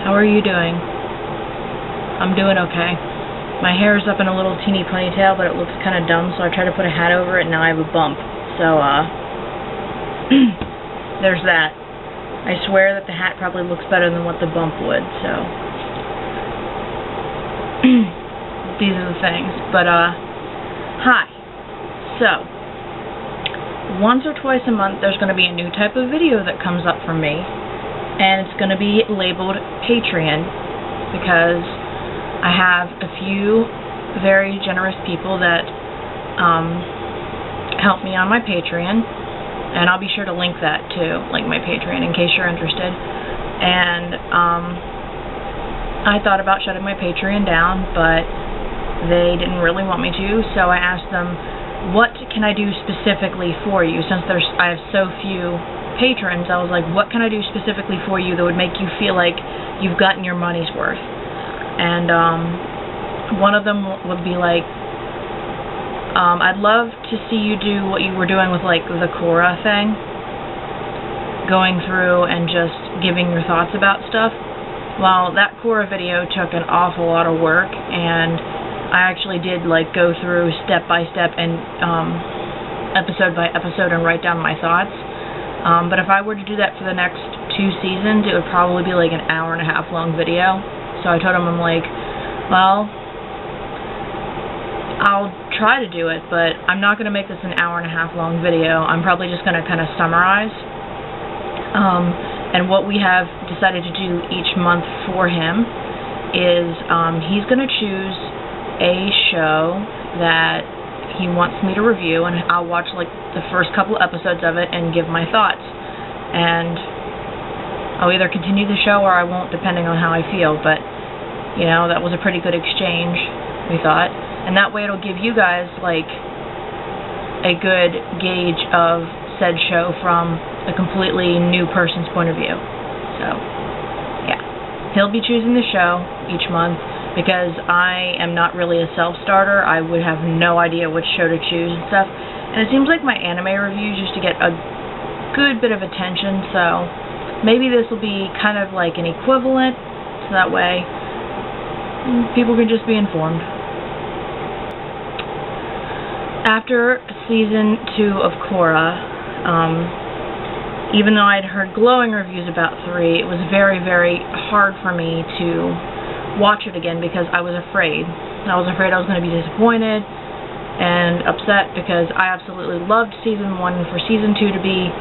How are you doing? I'm doing okay. My hair is up in a little teeny ponytail, but it looks kind of dumb, so I tried to put a hat over it, and now I have a bump. So, there's that. I swear that the hat probably looks better than what the bump would, so... These are the things. But, hi. So, once or twice a month, there's going to be a new type of video that comes up from me, and it's going to be labeled Patreon, because I have a few very generous people that help me on my Patreon, and I'll be sure to link that too, like my Patreon, in case you're interested. And I thought about shutting my Patreon down, but they didn't really want me to, so I asked them, what can I do specifically for you? Since I have so few patrons, I was like, what can I do specifically for you that would make you feel like you've gotten your money's worth? And one of them would be like, I'd love to see you do what you were doing with like the Korra thing, going through and just giving your thoughts about stuff. Well, that Korra video took an awful lot of work, and I actually did like go through step by step and episode by episode and write down my thoughts. But if I were to do that for the next 2 seasons, it would probably be like an hour-and-a-half long video. So I told him, I'm like, well, I'll try to do it, but I'm not going to make this an hour-and-a-half long video. I'm probably just going to kind of summarize. And what we have decided to do each month for him is he's going to choose a show that he wants me to review, and I'll watch like the first couple episodes of it and give my thoughts. And I'll either continue the show or I won't, depending on how I feel, but you know, that was a pretty good exchange, we thought. And that way it'll give you guys like a good gauge of said show from a completely new person's point of view. So, yeah. He'll be choosing the show each month, because I am not really a self-starter. I would have no idea which show to choose and stuff. And it seems like my anime reviews used to get a good bit of attention, so maybe this will be kind of like an equivalent, so that way people can just be informed. After season 2 of Korra, even though I'd heard glowing reviews about 3, it was very, very hard for me to watch it again because I was afraid. I was afraid I was going to be disappointed and upset, because I absolutely loved season 1, and for season 2 to be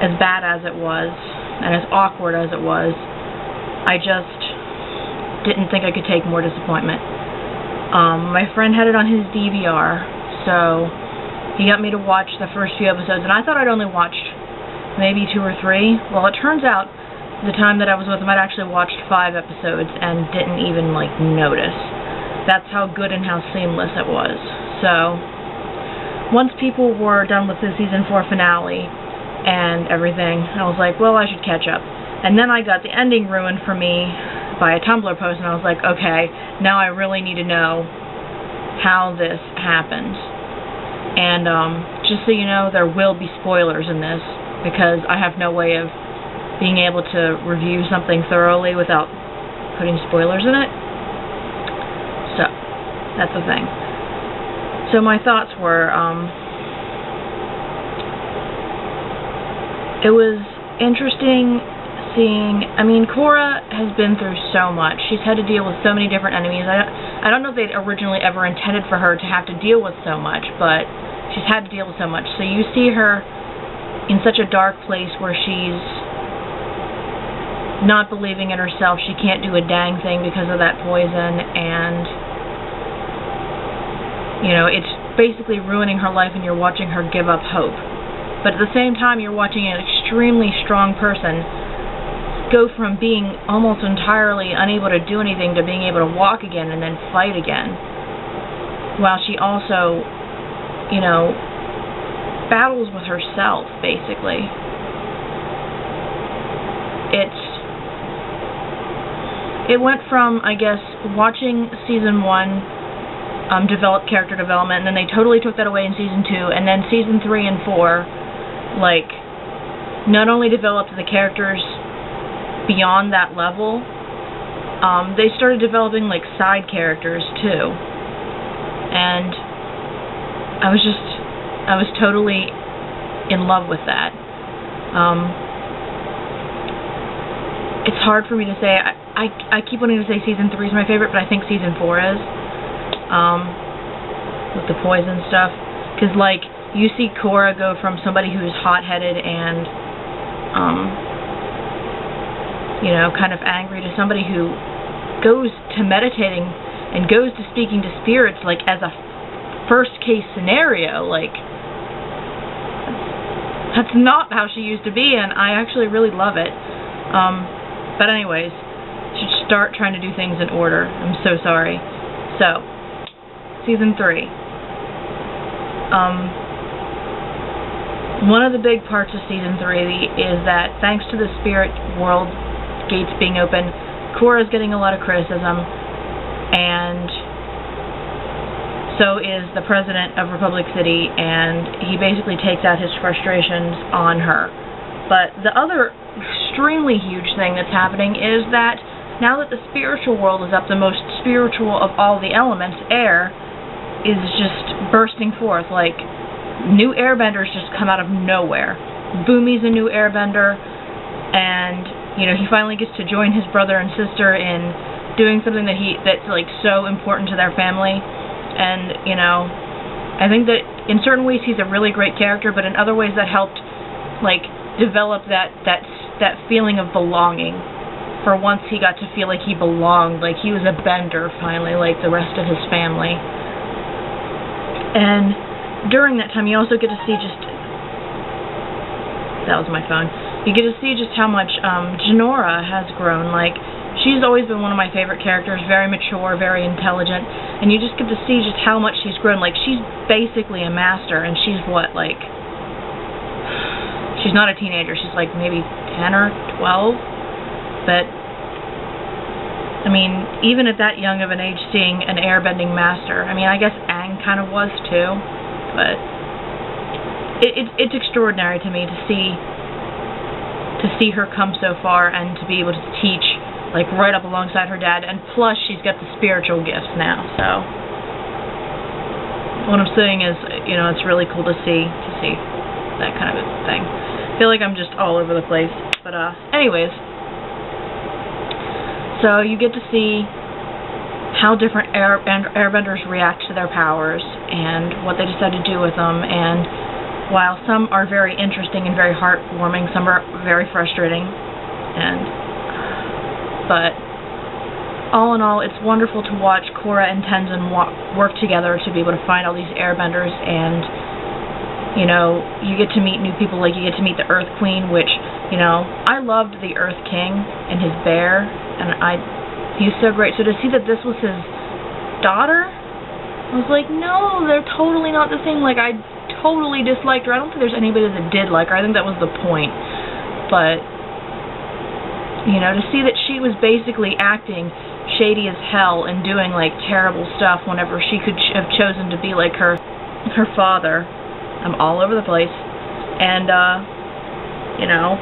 as bad as it was and as awkward as it was, I just didn't think I could take more disappointment. My friend had it on his DVR, so he got me to watch the first few episodes, and I thought I'd only watched maybe 2 or 3. Well, it turns out the time that I was with him, I'd actually watched 5 episodes and didn't even, like, notice. That's how good and how seamless it was. So, once people were done with the season 4 finale and everything, I was like, well, I should catch up. And then I got the ending ruined for me by a Tumblr post, and I was like, okay, now I really need to know how this happened. And, just so you know, there will be spoilers in this, because I have no way of being able to review something thoroughly without putting spoilers in it. So, that's the thing. So my thoughts were, it was interesting seeing, I mean, Korra has been through so much. She's had to deal with so many different enemies. I don't know if they'd originally ever intended for her to have to deal with so much, but she's had to deal with so much. So you see her in such a dark place where she's not believing in herself. She can't do a dang thing because of that poison, and you know, it's basically ruining her life, and you're watching her give up hope. But at the same time, you're watching an extremely strong person go from being almost entirely unable to do anything to being able to walk again and then fight again, while she also, you know, battles with herself, basically. It went from, I guess, watching season 1 develop character development, and then they totally took that away in season 2, and then season 3 and 4, like, not only developed the characters beyond that level, they started developing like side characters too, and I was totally in love with that. It's hard for me to say. I keep wanting to say season 3 is my favorite, but I think season 4 is, with the poison stuff, because like you see Korra go from somebody who's hot-headed and you know, kind of angry, to somebody who goes to meditating and goes to speaking to spirits like as a first case scenario. Like, that's not how she used to be, and I actually really love it. But anyways, should start trying to do things in order. I'm so sorry. So, season 3. One of the big parts of season 3 is that thanks to the spirit world gates being open, Korra's getting a lot of criticism, and so is the president of Republic City, and he basically takes out his frustrations on her. But the other extremely huge thing that's happening is that now that the spiritual world is up, the most spiritual of all the elements, air, is just bursting forth. Like, new airbenders just come out of nowhere. Boomy's a new airbender, and you know, he finally gets to join his brother and sister in doing something that's like so important to their family. And you know, I think that in certain ways he's a really great character, but in other ways that helped like develop that feeling of belonging. For once he got to feel like he belonged, like he was a bender finally, like the rest of his family. And during that time you also get to see just... That was my phone. You get to see just how much Jinora has grown. Like, she's always been one of my favorite characters, very mature, very intelligent, and you just get to see just how much she's grown. Like, she's basically a master, and she's what, like... She's not a teenager, she's like maybe 10 or 12, but, I mean, even at that young of an age, seeing an airbending master, I mean, I guess Aang kind of was too, but it's extraordinary to me to see her come so far and to be able to teach, like, right up alongside her dad, and plus she's got the spiritual gifts now, so what I'm saying is, you know, it's really cool to see that kind of a thing. I feel like I'm just all over the place, but anyways, so you get to see how different airbenders react to their powers and what they decide to do with them, and while some are very interesting and very heartwarming, some are very frustrating, but all in all, it's wonderful to watch Korra and Tenzin work together to be able to find all these airbenders, and you know, you get to meet new people, like you get to meet the Earth Queen, which, you know, I loved the Earth King and his bear, and he's so great. So to see that this was his daughter, I was like, no, they're totally not the same. Like, I totally disliked her. I don't think there's anybody that did like her. I think that was the point. But, you know, to see that she was basically acting shady as hell and doing, like, terrible stuff whenever she could have chosen to be like her father. I'm all over the place, and, you know,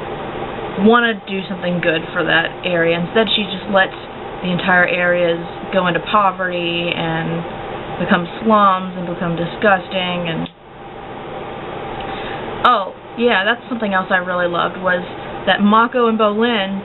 want to do something good for that area. Instead, she just lets the entire areas go into poverty and become slums and become disgusting, and... Oh, yeah, that's something else I really loved, was that Mako and Bolin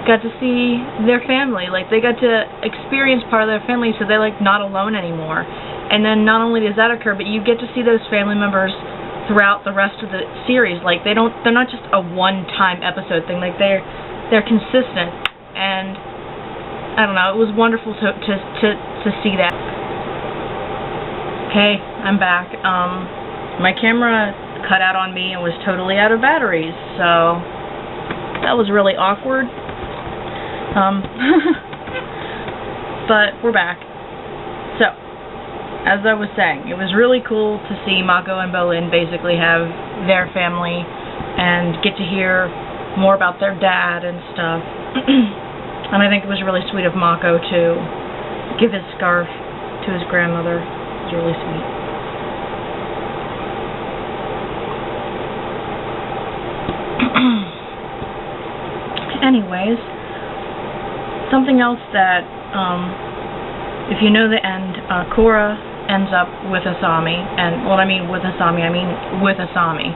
got to see their family. Like, they got to experience part of their family, so they're, like, not alone anymore. And then not only does that occur, but you get to see those family members throughout the rest of the series. Like, they're not just a one-time episode thing. Like, they're consistent, and I don't know, it was wonderful to see that. Okay, I'm back. My camera cut out on me and was totally out of batteries, so that was really awkward. But we're back. So, as I was saying, it was really cool to see Mako and Bolin basically have their family and get to hear more about their dad and stuff. And I think it was really sweet of Mako to give his scarf to his grandmother. It was really sweet. Anyways, something else that, if you know the end, Korra ends up with Asami, and what I mean with Asami, I mean with Asami.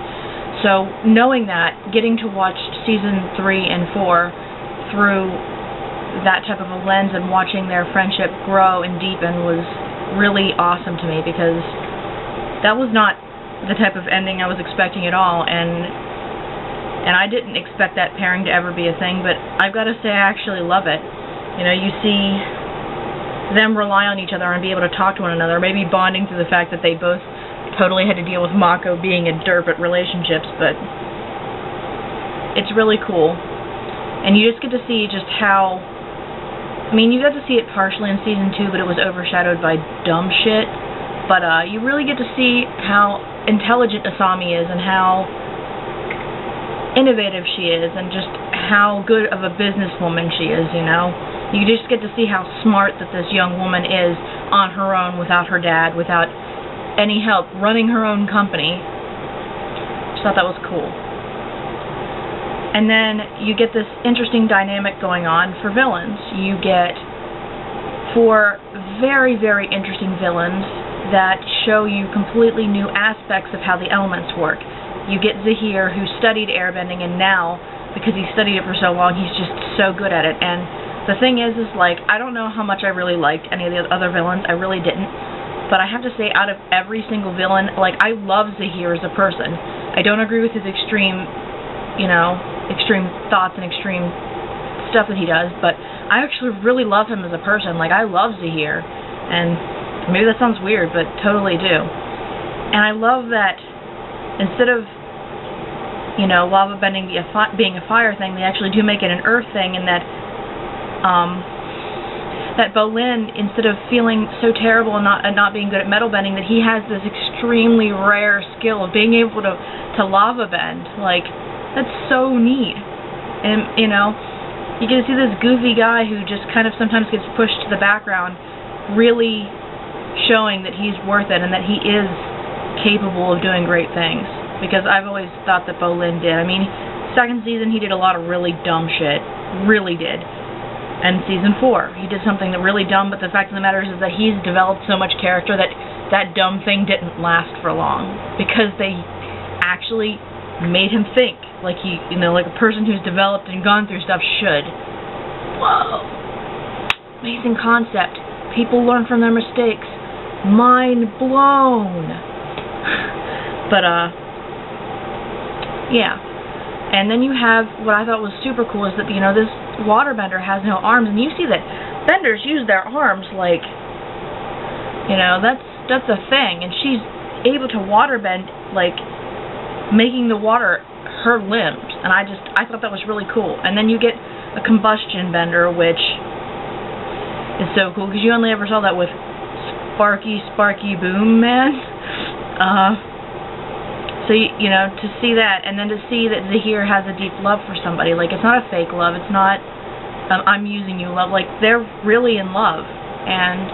So knowing that, getting to watch season 3 and 4 through that type of a lens and watching their friendship grow and deepen was really awesome to me, because that was not the type of ending I was expecting at all, and I didn't expect that pairing to ever be a thing, but I've got to say I actually love it. You know, you see them rely on each other and be able to talk to one another, maybe bonding through the fact that they both totally had to deal with Mako being a derp at relationships, but it's really cool. And you just get to see just how, I mean, you got to see it partially in season 2, but it was overshadowed by dumb shit, but you really get to see how intelligent Asami is and how innovative she is and just how good of a businesswoman she is, you know. You just get to see how smart that this young woman is on her own, without her dad, without any help, running her own company. Just thought that was cool. And then you get this interesting dynamic going on for villains. You get 4 very, very interesting villains that show you completely new aspects of how the elements work. You get Zahir, who studied airbending, and now, because he studied it for so long, he's just so good at it. And the thing is like, I don't know how much I really liked any of the other villains. I really didn't. But I have to say, out of every single villain, like, I love Zahir as a person. I don't agree with his extreme, you know, extreme thoughts and extreme stuff that he does, but I actually really love him as a person. Like, I love Zahir. And maybe that sounds weird, but totally do. And I love that instead of, you know, lava bending being a fire thing, they actually do make it an earth thing, and that that Bolin, instead of feeling so terrible and not being good at metal bending, that he has this extremely rare skill of being able to lava bend. Like, that's so neat. And, you know, you get to see this goofy guy who just kind of sometimes gets pushed to the background, really showing that he's worth it and that he is capable of doing great things. Because I've always thought that Bolin did. I mean, second season he did a lot of really dumb shit. Really did. And season 4, he did something that really dumb, but the fact of the matter is that he's developed so much character that that dumb thing didn't last for long. Because they actually made him think. Like he, you know, like a person who's developed and gone through stuff should. Whoa. Amazing concept. People learn from their mistakes. Mind blown. But, yeah. And then you have, what I thought was super cool is that, you know, this waterbender has no arms, and you see that benders use their arms, like, you know, that's a thing, and she's able to waterbend, like, making the water her limbs, and I thought that was really cool. And then you get a combustion bender, which is so cool, because you only ever saw that with Sparky Boom Man. So, you know, to see that, and then to see that Zahir has a deep love for somebody. Like, it's not a fake love. It's not, I'm using you love. Like, they're really in love. And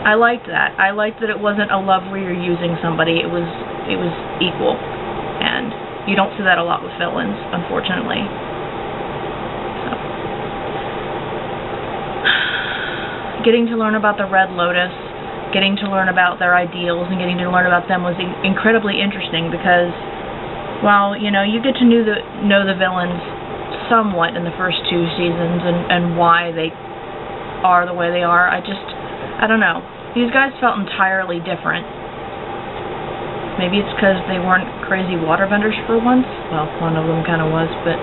I liked that. I liked that it wasn't a love where you're using somebody. It was equal. And you don't see that a lot with villains, unfortunately. So. Getting to learn about the Red Lotus, getting to learn about their ideals and getting to learn about them was incredibly interesting, because while, you know, you get to know the villains somewhat in the first 2 seasons and why they are the way they are, I don't know. These guys felt entirely different. Maybe it's because they weren't crazy waterbenders for once. Well, one of them kind of was, but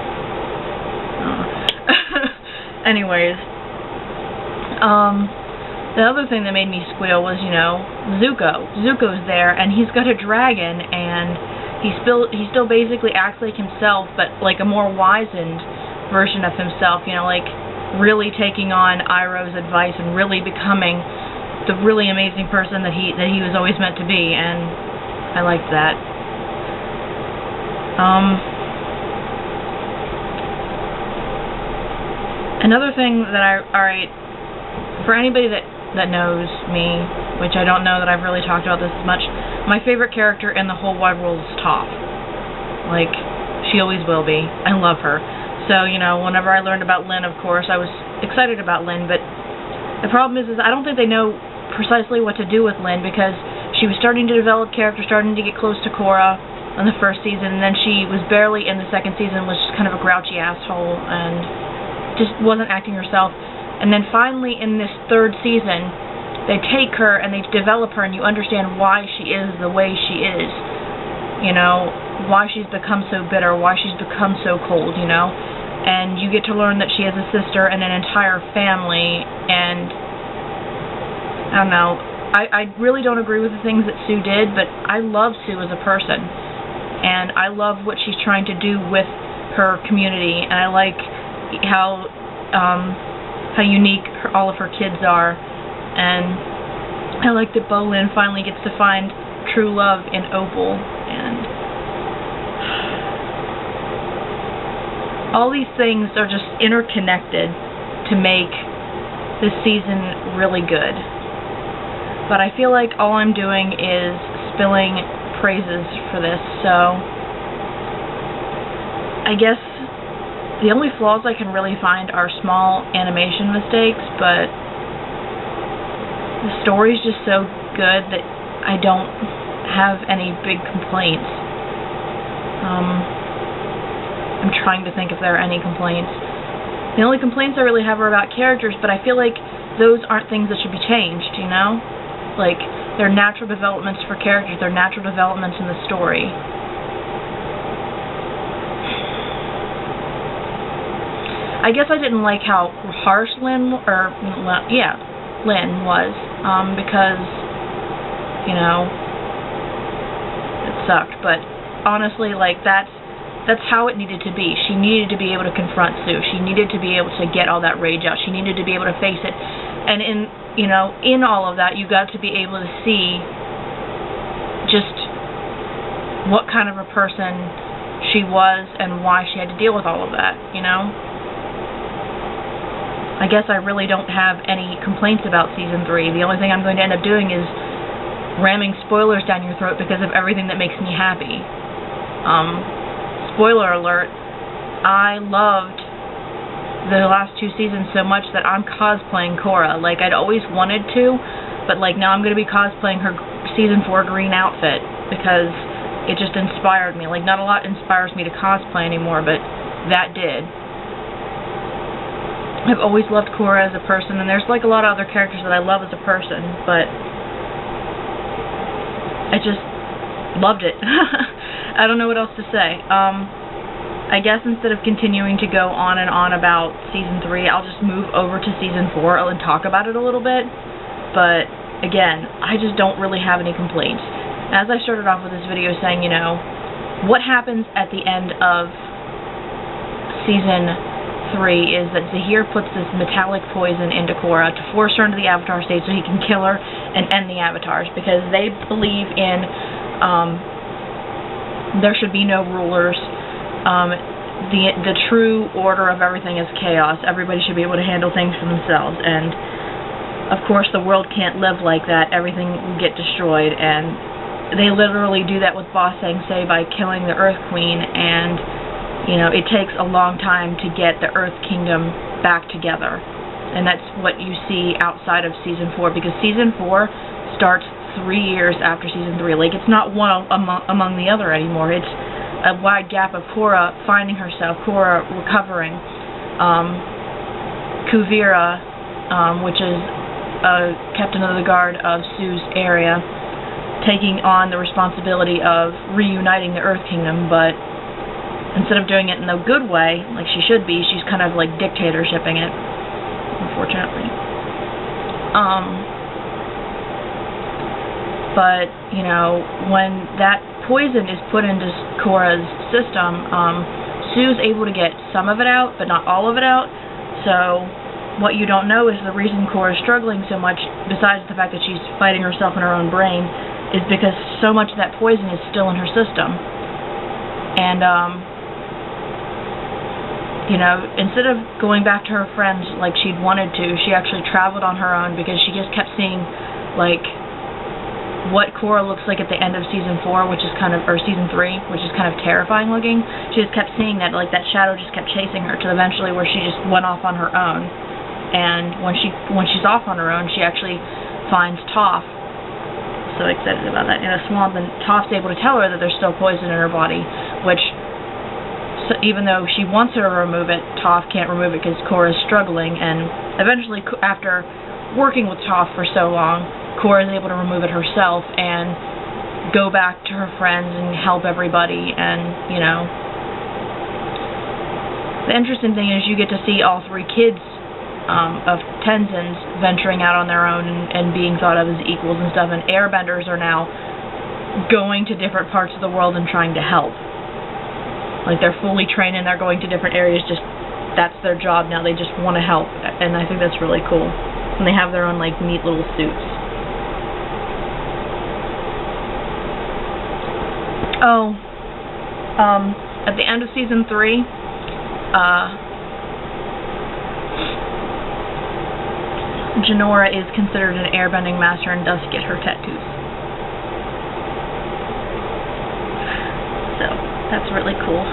anyways. The other thing that made me squeal was, you know, Zuko. Zuko's there, and he's got a dragon, and he still basically acts like himself, but like a more wizened version of himself, you know, like really taking on Iroh's advice and really becoming the really amazing person that he was always meant to be, and I liked that. Another thing that for anybody that knows me, which I don't know that I've really talked about this as much, my favorite character in the whole wide world is Toph. Like, she always will be. I love her. So, you know, whenever I learned about Lin, of course, I was excited about Lynn, but the problem is I don't think they know precisely what to do with Lynn, because she was starting to develop character, starting to get close to Korra in the first season, and then she was barely in the second season, was just kind of a grouchy asshole and just wasn't acting herself. And then finally in this third season, they take her and they develop her, and you understand why she is the way she is. You know, why she's become so bitter, why she's become so cold, you know. And you get to learn that she has a sister and an entire family, and I don't know, I really don't agree with the things that Sue did, but I love Sue as a person, and I love what she's trying to do with her community, and I like how unique all of her kids are, and I like that Bolin finally gets to find true love in Opal, and all these things are just interconnected to make this season really good. But I feel like all I'm doing is spilling praises for this, so I guess the only flaws I can really find are small animation mistakes, but the story's just so good that I don't have any big complaints. I'm trying to think if there are any complaints. The only complaints I really have are about characters, but I feel like those aren't things that should be changed, you know? Like, they're natural developments for characters, they're natural developments in the story. I guess I didn't like how harsh Lynn was, because, you know, it sucked, but honestly, like, that's how it needed to be. She needed to be able to confront Sue. She needed to be able to get all that rage out. She needed to be able to face it. And in all of that, you got to be able to see just what kind of a person she was and why she had to deal with all of that, you know? I guess I really don't have any complaints about Season 3. The only thing I'm going to end up doing is ramming spoilers down your throat because of everything that makes me happy. Spoiler alert, I loved the last 2 seasons so much that I'm cosplaying Korra. Like, I'd always wanted to, but like now I'm going to be cosplaying her Season 4 green outfit because it just inspired me. Like, not a lot inspires me to cosplay anymore, but that did. I've always loved Korra as a person, and there's like a lot of other characters that I love as a person, but I just loved it. I don't know what else to say. I guess instead of continuing to go on and on about Season 3, I'll just move over to Season 4 and talk about it a little bit. But, again, I just don't really have any complaints. As I started off with this video saying, you know, what happens at the end of Season 3 is that Zahir puts this metallic poison into Korra to force her into the Avatar state so he can kill her and end the Avatars, because they believe in there should be no rulers. The true order of everything is chaos. Everybody should be able to handle things for themselves, and of course the world can't live like that. Everything will get destroyed, and they literally do that with Ba Sing Se by killing the Earth Queen, and you know, it takes a long time to get the Earth Kingdom back together, and that's what you see outside of Season 4, because Season 4 starts 3 years after Season 3. Like, it's not one among the other anymore. It's a wide gap of Korra finding herself, Korra recovering, Kuvira, which is a captain of the guard of Sue's area, taking on the responsibility of reuniting the Earth Kingdom, but instead of doing it in a good way, like she should be, she's kind of like dictatorshipping it, unfortunately. But, you know, when that poison is put into Korra's system, Sue's able to get some of it out, but not all of it out. So what you don't know is the reason Korra's struggling so much, besides the fact that she's fighting herself in her own brain, is because so much of that poison is still in her system. And, you know, instead of going back to her friends like she'd wanted to, she actually traveled on her own because she just kept seeing, like, what Korra looks like at the end of Season 4, which is kind of, or Season 3, which is kind of terrifying looking. She just kept seeing that, like, that shadow just kept chasing her, to eventually where she just went off on her own. And when she's off on her own, she actually finds Toph. So excited about that, in a swamp, and Toph's able to tell her that there's still poison in her body, which, so even though she wants her to remove it, Toph can't remove it because Korra's struggling, and eventually, after working with Toph for so long, Korra's able to remove it herself and go back to her friends and help everybody. And, you know, the interesting thing is you get to see all three kids of Tenzin's venturing out on their own and being thought of as equals and stuff, and airbenders are now going to different parts of the world and trying to help. Like, they're fully trained and they're going to different areas, just that's their job now, they just want to help, and I think that's really cool. And they have their own, like, neat little suits. Oh, at the end of Season 3, Jinora is considered an airbending master and does get her tattoos. So, that's really cool.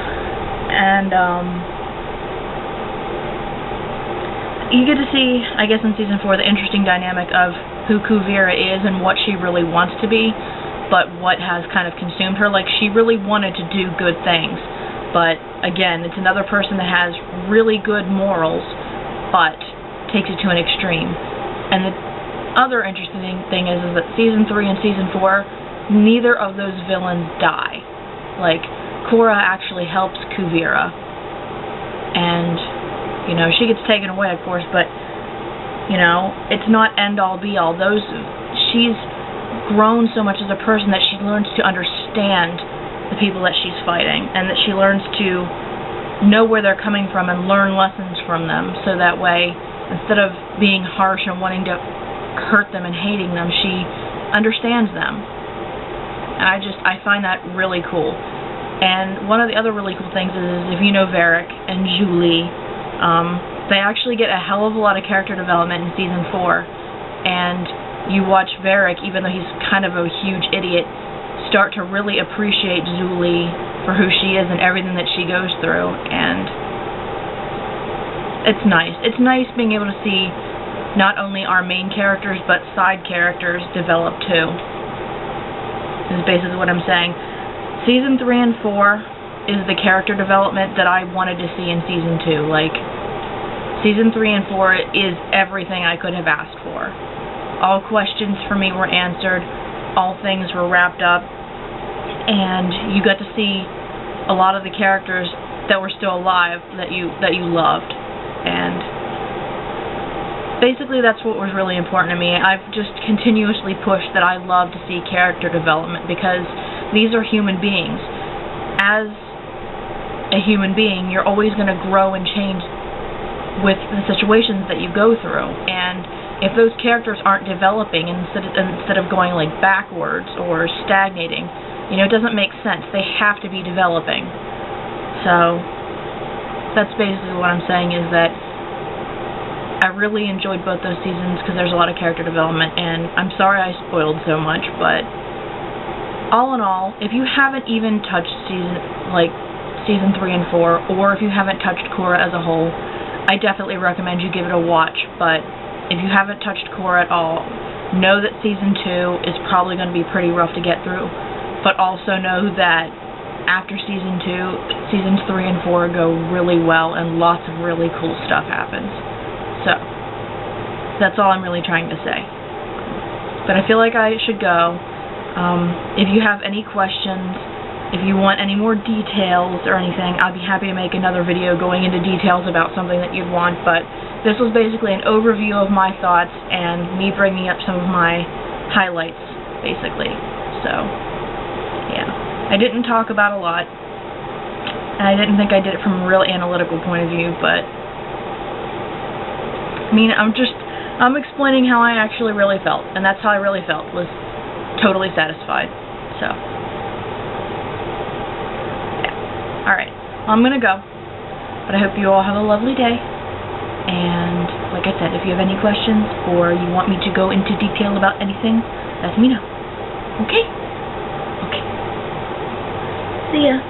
And, you get to see, I guess in Season 4, the interesting dynamic of who Kuvira is and what she really wants to be, but what has kind of consumed her. Like, she really wanted to do good things, but again, it's another person that has really good morals, but takes it to an extreme. And the other interesting thing is that Season 3 and Season 4, neither of those villains die. Like, Korra actually helps Kuvira, and, you know, she gets taken away, of course, but, you know, it's not end-all, be-all. She's grown so much as a person that she learns to understand the people that she's fighting, and that she learns to know where they're coming from and learn lessons from them, so that way, instead of being harsh and wanting to hurt them and hating them, she understands them. And I find that really cool. And one of the other really cool things is, if you know Varric and Julie, they actually get a hell of a lot of character development in Season 4, and you watch Varric, even though he's kind of a huge idiot, start to really appreciate Julie for who she is and everything that she goes through, and it's nice. It's nice being able to see not only our main characters, but side characters develop too. This is basically what I'm saying. Season 3 and 4 is the character development that I wanted to see in Season 2. Like, Season 3 and 4 is everything I could have asked for. All questions for me were answered, all things were wrapped up, and you got to see a lot of the characters that were still alive that you loved. And basically that's what was really important to me. I've just continuously pushed that I love to see character development, because these are human beings. As a human being, you're always going to grow and change with the situations that you go through, and if those characters aren't developing, instead of going like backwards or stagnating, you know, it doesn't make sense. They have to be developing. So that's basically what I'm saying, is that I really enjoyed both those seasons because there's a lot of character development, and I'm sorry I spoiled so much, but all in all, if you haven't even touched Season 3 and 4, or if you haven't touched Korra as a whole, I definitely recommend you give it a watch. But if you haven't touched Korra at all, know that Season 2 is probably going to be pretty rough to get through, but also know that after Season 2, Seasons 3 and 4 go really well, and lots of really cool stuff happens. So, that's all I'm really trying to say. But I feel like I should go. If you have any questions, if you want any more details or anything, I'd be happy to make another video going into details about something that you'd want, but this was basically an overview of my thoughts and me bringing up some of my highlights, basically. So, yeah. I didn't talk about a lot, and I didn't think I did it from a real analytical point of view, but I mean, I'm explaining how I actually really felt, and that's how I really felt, was totally satisfied. So, yeah. Alright, well, I'm gonna go, but I hope you all have a lovely day, and like I said, if you have any questions, or you want me to go into detail about anything, let me know. Okay? Okay. See ya.